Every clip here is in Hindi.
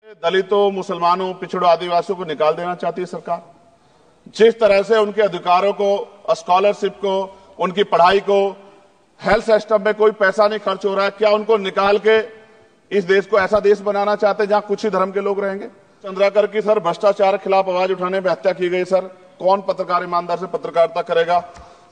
दलितों, मुसलमानों, पिछड़ों, आदिवासियों को निकाल देना चाहती है सरकार। जिस तरह से उनके अधिकारों को, स्कॉलरशिप को, उनकी पढ़ाई को, हेल्थ सिस्टम में कोई पैसा नहीं खर्च हो रहा है, क्या उनको निकाल के इस देश को ऐसा देश बनाना चाहते हैं जहां कुछ ही धर्म के लोग रहेंगे? चंद्राकर की सर भ्रष्टाचार के खिलाफ आवाज उठाने में हत्या की गई। सर कौन पत्रकार ईमानदार से पत्रकारिता करेगा?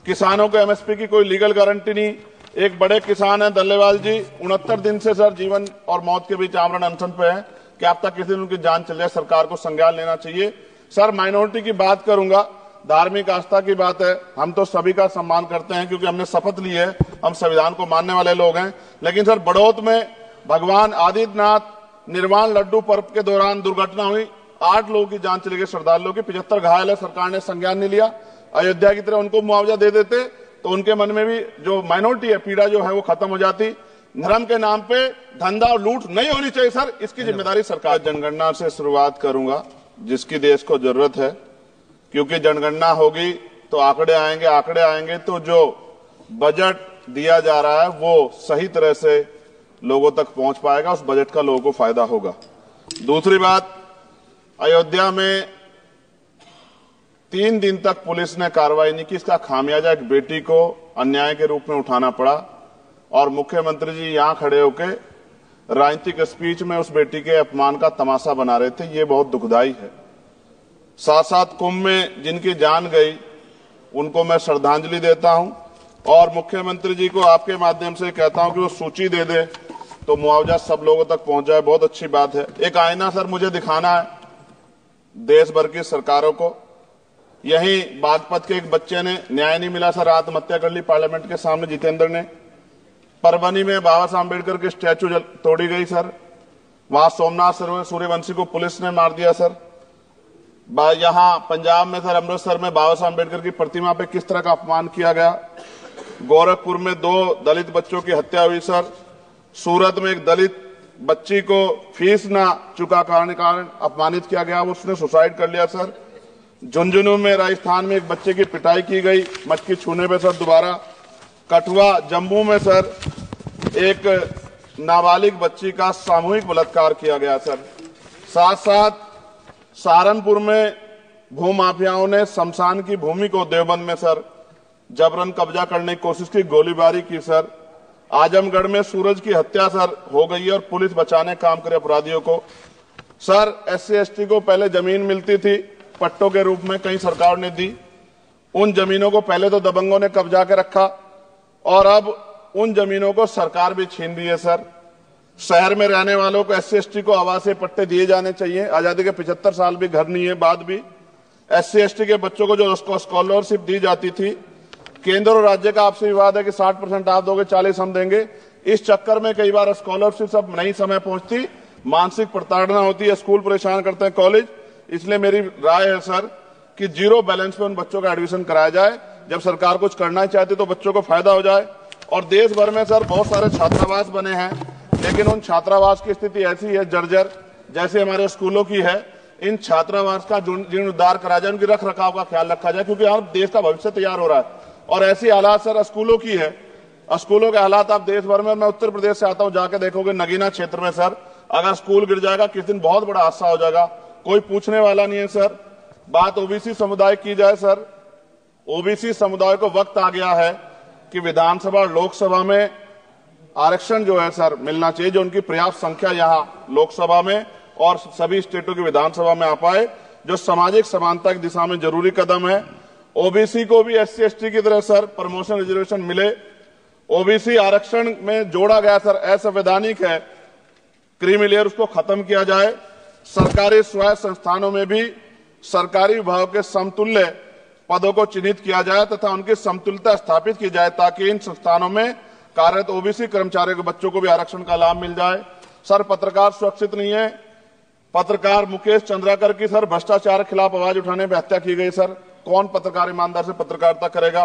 किसानों को एमएसपी की कोई लीगल गारंटी नहीं। एक बड़े किसान है दल्लेवाल जी, 69 दिन से सर जीवन और मौत के बीच आमरण अनशन पे है। क्या अब तक किसी दिन उनकी जान चल जाए? सरकार को संज्ञान लेना चाहिए। सर माइनॉरिटी की बात करूंगा, धार्मिक आस्था की बात है, हम तो सभी का सम्मान करते हैं क्योंकि हमने शपथ ली है, हम संविधान को मानने वाले लोग हैं। लेकिन सर बड़ौत में भगवान आदित्यनाथ निर्वाण लड्डू पर्व के दौरान दुर्घटना हुई, 8 लोगों की जान चली गई, श्रद्धालुओं की 75 घायल है, सरकार ने संज्ञान नहीं लिया। अयोध्या की तरह उनको मुआवजा दे देते तो उनके मन में भी जो माइनॉरिटी है पीड़ा जो है वो खत्म हो जाती। धर्म के नाम पे धंधा और लूट नहीं होनी चाहिए सर, इसकी जिम्मेदारी सरकार। जनगणना से शुरुआत करूंगा जिसकी देश को जरूरत है, क्योंकि जनगणना होगी तो आंकड़े आएंगे तो जो बजट दिया जा रहा है वो सही तरह से लोगों तक पहुंच पाएगा, उस बजट का लोगों को फायदा होगा। दूसरी बात, अयोध्या में 3 दिन तक पुलिस ने कार्रवाई नहीं की, इसका खामियाजा एक बेटी को अन्याय के रूप में उठाना पड़ा और मुख्यमंत्री जी यहां खड़े होकर राजनीतिक स्पीच में उस बेटी के अपमान का तमाशा बना रहे थे। ये बहुत दुखदाई है। साथ साथ कुंभ में जिनकी जान गई उनको मैं श्रद्धांजलि देता हूं और मुख्यमंत्री जी को आपके माध्यम से कहता हूं कि वो सूची दे दे तो मुआवजा सब लोगों तक पहुंच जाए। बहुत अच्छी बात है। एक आईना सर मुझे दिखाना है देश भर की सरकारों को। यही बागपत के एक बच्चे ने न्याय नहीं मिला सर, आत्महत्या कर ली पार्लियामेंट के सामने, जितेंद्र ने। परभनी में बाबा साहब अम्बेडकर की स्टैचू तोड़ी गई सर, वहां सोमनाथ सूर्यवंशी को पुलिस ने मार दिया सर। यहां पंजाब में सर अमृतसर में बाबा साहब अम्बेडकर की प्रतिमा पे किस तरह का अपमान किया गया। गोरखपुर में 2 दलित बच्चों की हत्या हुई सर। सूरत में एक दलित बच्ची को फीस ना चुका कारण अपमानित किया गया, उसने सुसाइड कर लिया सर। झुंझुनू में राजस्थान में एक बच्चे की पिटाई की गई मटकी छूने पे सर दोबारा। कठुआ जम्मू में सर एक नाबालिग बच्ची का सामूहिक बलात्कार किया गया सर। साथ साथ सहारनपुर में भूमाफियाओं ने शमशान की भूमि को देवबंद में सर जबरन कब्जा करने की कोशिश की, गोलीबारी की सर। आजमगढ़ में सूरज की हत्या सर हो गई है और पुलिस बचाने काम करे अपराधियों को। सर SC/ST को पहले जमीन मिलती थी पट्टों के रूप में, कहीं सरकार ने दी। उन जमीनों को पहले तो दबंगों ने कब्जा के रखा और अब उन जमीनों को सरकार भी छीन रही है सर। शहर में रहने वालों को SC/ST को आवासीय पट्टे दिए जाने चाहिए। आजादी के 75 साल भी घर नहीं है, बाद भी SC/ST के बच्चों को जो स्कॉलरशिप दी जाती थी, केंद्र और राज्य का आपसी विवाद है कि 60% आप दोगे, 40 हम देंगे। इस चक्कर में कई बार स्कॉलरशिप सब नहीं समय पहुंचती, मानसिक प्रताड़ना होती है, स्कूल परेशान करते हैं, कॉलेज। इसलिए मेरी राय है सर कि 0 बैलेंस पे उन बच्चों का एडमिशन कराया जाए। जब सरकार कुछ करना ही चाहती तो बच्चों को फायदा हो जाए। और देश भर में सर बहुत सारे छात्रावास बने हैं, लेकिन उन छात्रावास की स्थिति ऐसी है जर्जर, जैसे हमारे स्कूलों की है। इन छात्रावास का जीर्णोद्धार करा जाए, उनकी रख रखाव का ख्याल रखा जाए, क्योंकि यहाँ देश का भविष्य तैयार हो रहा है। और ऐसी हालात सर स्कूलों की है, स्कूलों के हालात आप देश भर में, मैं उत्तर प्रदेश से आता हूँ, जाके देखोगे नगीना क्षेत्र में सर अगर स्कूल गिर जाएगा किस दिन बहुत बड़ा हादसा हो जाएगा, कोई पूछने वाला नहीं है सर। बात ओबीसी समुदाय की जाए सर, ओबीसी समुदाय को वक्त आ गया है कि विधानसभा और लोकसभा में आरक्षण जो है सर मिलना चाहिए, जो उनकी पर्याप्त संख्या यहाँ लोकसभा में और सभी स्टेटों की विधानसभा में आ पाए, जो सामाजिक समानता की दिशा में जरूरी कदम है। ओबीसी को भी SC/ST की तरह सर प्रमोशन रिजर्वेशन मिले। ओबीसी आरक्षण में जोड़ा गया सर असंवैधानिक है, क्रीमी लेयर उसको खत्म किया जाए। सरकारी स्वायत्त संस्थानों में भी सरकारी विभाग के समतुल्य पदों को चिन्हित किया जाए तथा उनकी समतुल्यता स्थापित की जाए, ताकि इन संस्थानों में कार्यरत ओबीसी कर्मचारियों के बच्चों को भी आरक्षण का लाभ मिल जाए। सर पत्रकार सुरक्षित नहीं है। पत्रकार मुकेश चंद्राकर की सर भ्रष्टाचार के खिलाफ आवाज उठाने में हत्या की गई। सर कौन पत्रकार ईमानदार से पत्रकारिता करेगा?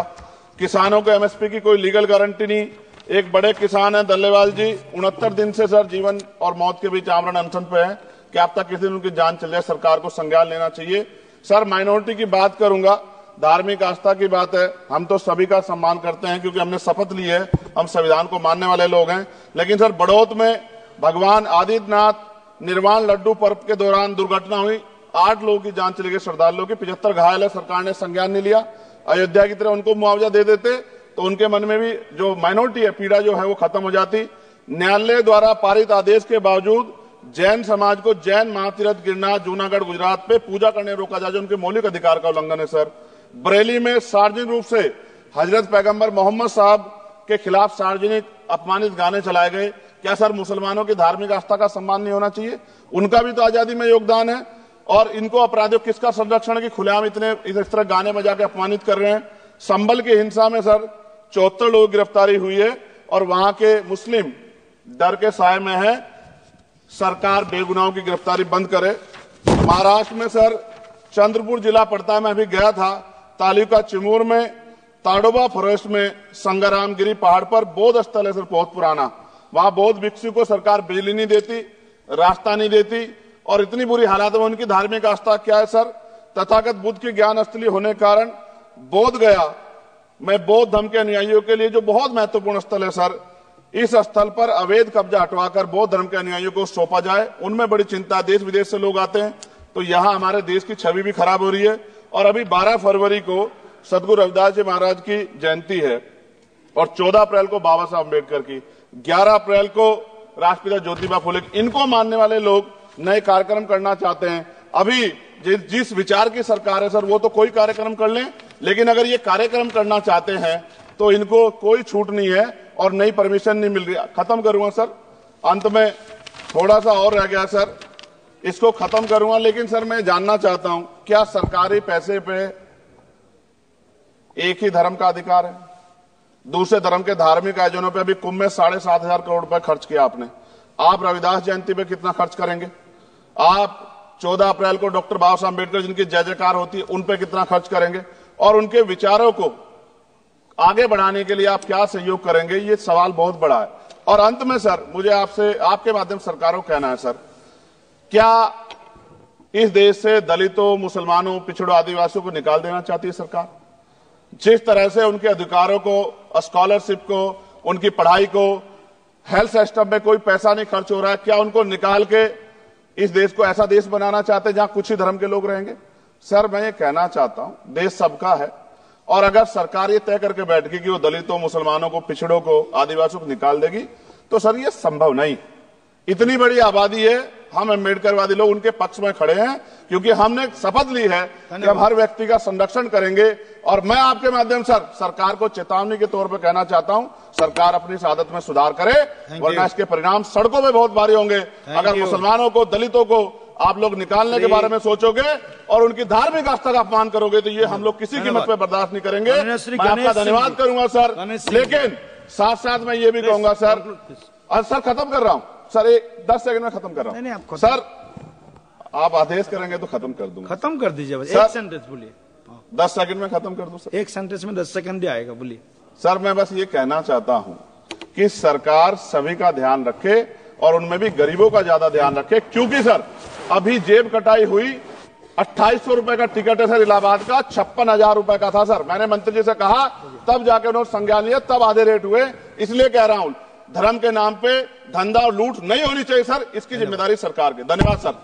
किसानों को एमएसपी की कोई लीगल गारंटी नहीं। एक बड़े किसान है दल्लेवाल जी, 69 दिन से सर जीवन और मौत के बीच आमरण अनशन पे है। क्या अब तक किसी दिन उनकी जान चल जाए? सरकार को संज्ञान लेना चाहिए। सर माइनॉरिटी की बात करूंगा, धार्मिक आस्था की बात है, हम तो सभी का सम्मान करते हैं क्योंकि हमने शपथ ली है, हम संविधान को मानने वाले लोग हैं। लेकिन सर बड़ौत में भगवान आदित्यनाथ निर्वाण लड्डू पर्व के दौरान दुर्घटना हुई, 8 लोगों की जान चली गई, श्रद्धालुओं की 75 घायल है, सरकार ने संज्ञान नहीं लिया। अयोध्या की तरह उनको मुआवजा दे देते तो उनके मन में भी जो माइनॉरिटी है पीड़ा जो है वो खत्म हो जाती। न्यायालय द्वारा पारित आदेश के बावजूद जैन समाज को जैन महातीर्थ गिरनार जूनागढ़ गुजरात पे पूजा करने रोका जाए, जो उनके मौलिक अधिकार का उल्लंघन है। सर, बरेली में सार्वजनिक रूप से हजरत पैगंबर मोहम्मद साहब के खिलाफ सार्वजनिक अपमानित गाने चलाए गए। क्या सर मुसलमानों की धार्मिक आस्था का सम्मान नहीं होना चाहिए? उनका भी तो आजादी में योगदान है। और इनको अपराधियों किसका संरक्षण की खुलेआम इस तरह गाने बजा के अपमानित कर रहे हैं। संभल की हिंसा में सर 74 लोगों की गिरफ्तारी हुई है और वहां के मुस्लिम डर के साए में है। सरकार बेगुनाहों की गिरफ्तारी बंद करे। महाराष्ट्र में सर चंद्रपुर जिला पड़ता है, मैं अभी गया था, तालुका चिमूर में ताडोबा फॉरेस्ट में संगरामगिरी पहाड़ पर बौद्ध स्थल है सर, बहुत पुराना। वहां बौद्ध भिक्षु को सरकार बिजली नहीं देती, रास्ता नहीं देती और इतनी बुरी हालात में उनकी धार्मिक आस्था क्या है सर? तथागत बुद्ध के ज्ञान स्थली होने के कारण बोध गया में बौद्ध धर्म के अनुयायियों के लिए जो बहुत महत्वपूर्ण स्थल है सर, इस स्थल पर अवैध कब्जा हटवाकर बौद्ध धर्म के अनुयायियों को सौंपा जाए। उनमें बड़ी चिंता, देश विदेश से लोग आते हैं तो यहाँ हमारे देश की छवि भी खराब हो रही है। और अभी 12 फरवरी को सदगुरु रविदास जी महाराज की जयंती है और 14 अप्रैल को बाबा साहब अम्बेडकर की, 11 अप्रैल को राष्ट्रपिता ज्योतिबा फुले। इनको मानने वाले लोग नए कार्यक्रम करना चाहते हैं। अभी जिस विचार की सरकार है सर वो तो कोई कार्यक्रम कर लें, लेकिन अगर ये कार्यक्रम करना चाहते हैं तो इनको कोई छूट नहीं है और नई परमिशन नहीं मिल रही। खत्म करूंगा सर, अंत में थोड़ा सा और रह गया सर, इसको खत्म करूंगा। लेकिन सर मैं जानना चाहता हूं, क्या सरकारी पैसे पे एक ही धर्म का अधिकार है? दूसरे धर्म के धार्मिक आयोजनों पे अभी कुंभ में 7,500 करोड़ रुपए खर्च किया आपने। आप रविदास जयंती पे कितना खर्च करेंगे? आप 14 अप्रैल को डॉक्टर बाबा साहब अम्बेडकर जिनकी जय जयकार होती है उन पे कितना खर्च करेंगे? और उनके विचारों को आगे बढ़ाने के लिए आप क्या सहयोग करेंगे? ये सवाल बहुत बड़ा है। और अंत में सर मुझे आपसे आपके माध्यम सरकारों को कहना है सर, क्या इस देश से दलितों, मुसलमानों, पिछड़ों, आदिवासियों को निकाल देना चाहती है सरकार? जिस तरह से उनके अधिकारों को, स्कॉलरशिप को, उनकी पढ़ाई को, हेल्थ सिस्टम में कोई पैसा नहीं खर्च हो रहा है, क्या उनको निकाल के इस देश को ऐसा देश बनाना चाहते हैं जहां कुछ ही धर्म के लोग रहेंगे? सर मैं ये कहना चाहता हूं, देश सबका है और अगर सरकार ये तय करके बैठ गई कि वो दलितों, मुसलमानों को, पिछड़ों को, आदिवासियों को निकाल देगी तो सर ये संभव नहीं। इतनी बड़ी आबादी है, हम अम्बेडकरवादी लोग उनके पक्ष में खड़े हैं क्योंकि हमने शपथ ली है कि हम हर व्यक्ति का संरक्षण करेंगे। और मैं आपके माध्यम से सरकार को चेतावनी के तौर पर कहना चाहता हूं, सरकार अपनी इस आदत में सुधार करे वरना इसके परिणाम सड़कों में बहुत भारी होंगे। अगर मुसलमानों को, दलितों को आप लोग निकालने के बारे में सोचोगे और उनकी धार्मिक आस्था का अपमान करोगे तो ये हम लोग किसी कीमत पर बर्दाश्त नहीं करेंगे। मैं आपका धन्यवाद करूंगा सर, लेकिन साथ साथ मैं ये भी कहूंगा सर, और सर खत्म कर रहा हूं सर, 10 सेकंड में खत्म कर रहा हूं। नहीं, सर आप आदेश करेंगे तो खत्म कर दूंगा। खत्म कर दीजिए बस, एक सेंटेंस बोलिए। 10 सेकंड में खत्म कर दूं सर? एक सेंटेंस में 10 सेकंड ही आएगा, बोलिए। सर मैं बस ये कहना चाहता हूं कि सरकार सभी का ध्यान रखे और उनमें भी गरीबों का ज्यादा ध्यान रखे, क्योंकि सर अभी जेब कटाई हुई 2800 रुपए का टिकट है सर इलाहाबाद का, 56,000 रुपए का था सर। मैंने मंत्री जी से कहा, तब जाके उन्होंने संज्ञान लिया, तब आधे रेट हुए। इसलिए कह रहा हूं धर्म के नाम पे धंधा और लूट नहीं होनी चाहिए सर, इसकी जिम्मेदारी सरकार की। धन्यवाद सर।